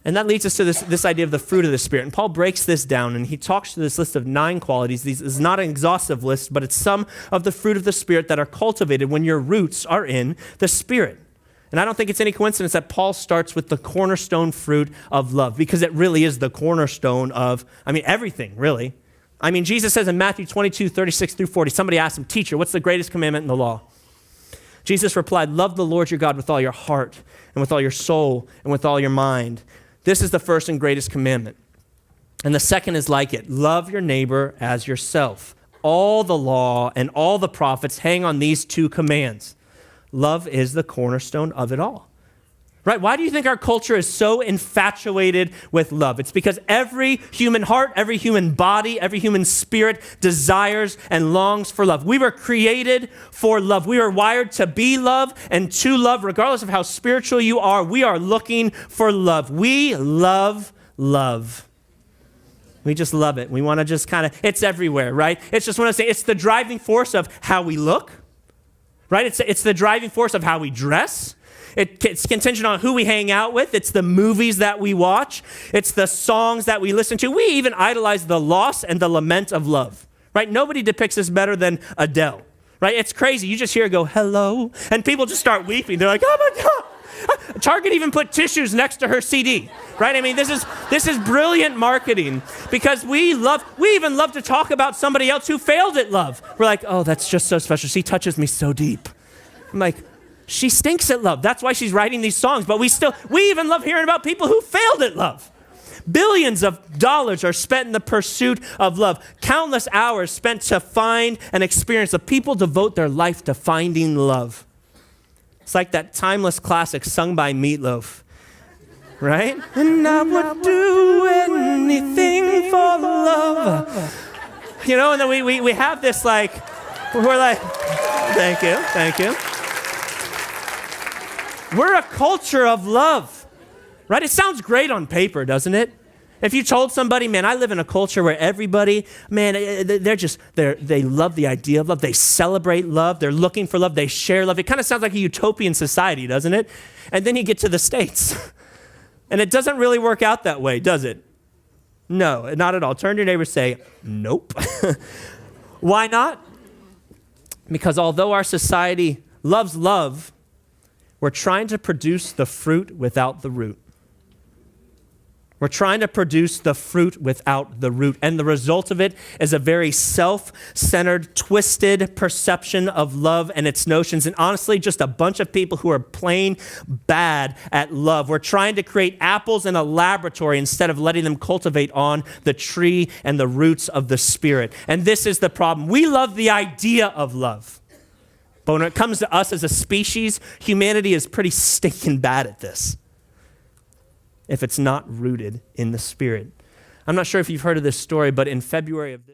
And that leads us to this idea of the fruit of the Spirit. And Paul breaks this down, and he talks to this list of 9 qualities. This is not an exhaustive list, but it's some of the fruit of the Spirit that are cultivated when your roots are in the Spirit. And I don't think it's any coincidence that Paul starts with the cornerstone fruit of love, because it really is the cornerstone of, everything, really. Jesus says in Matthew 22, 36 through 40, somebody asked him, "Teacher, what's the greatest commandment in the law?" Jesus replied, "Love the Lord your God with all your heart and with all your soul and with all your mind. This is the first and greatest commandment. And the second is like it. Love your neighbor as yourself. All the law and all the prophets hang on these 2 commands. Love is the cornerstone of it all." Right? Why do you think our culture is so infatuated with love? It's because every human heart, every human body, every human spirit desires and longs for love. We were created for love. We were wired to be love and to love. Regardless of how spiritual you are, we are looking for love. We love love. We just love it. We want to just it's everywhere, right? It's just it's the driving force of how we look, right? It's the driving force of how we dress. It's contingent on who we hang out with. It's the movies that we watch. It's the songs that we listen to. We even idolize the loss and the lament of love, right? Nobody depicts this better than Adele, right? It's crazy. You just hear her go, "Hello," and people just start weeping. They're like, "Oh my God." Target even put tissues next to her CD, right? This is brilliant marketing, because we even love to talk about somebody else who failed at love. We're like, "Oh, that's just so special. She touches me so deep." I'm like, she stinks at love. That's why she's writing these songs. But we even love hearing about people who failed at love. Billions of dollars are spent in the pursuit of love. Countless hours spent to find and experience. The people devote their life to finding love. It's like that timeless classic sung by Meatloaf, right? And I would do anything for love. And then we have this we're like, thank you. We're a culture of love, right? It sounds great on paper, doesn't it? If you told somebody, "Man, I live in a culture where everybody, they love the idea of love. They celebrate love. They're looking for love. They share love." It kind of sounds like a utopian society, doesn't it? And then you get to the States, and it doesn't really work out that way, does it? No, not at all. Turn to your neighbor and say, "Nope." Why not? Because although our society loves love, we're trying to produce the fruit without the root. We're trying to produce the fruit without the root. And the result of it is a very self-centered, twisted perception of love and its notions. And honestly, just a bunch of people who are plain bad at love. We're trying to create apples in a laboratory instead of letting them cultivate on the tree and the roots of the Spirit. And this is the problem. We love the idea of love. But when it comes to us as a species, humanity is pretty stinking bad at this, if it's not rooted in the Spirit. I'm not sure if you've heard of this story, but in February of this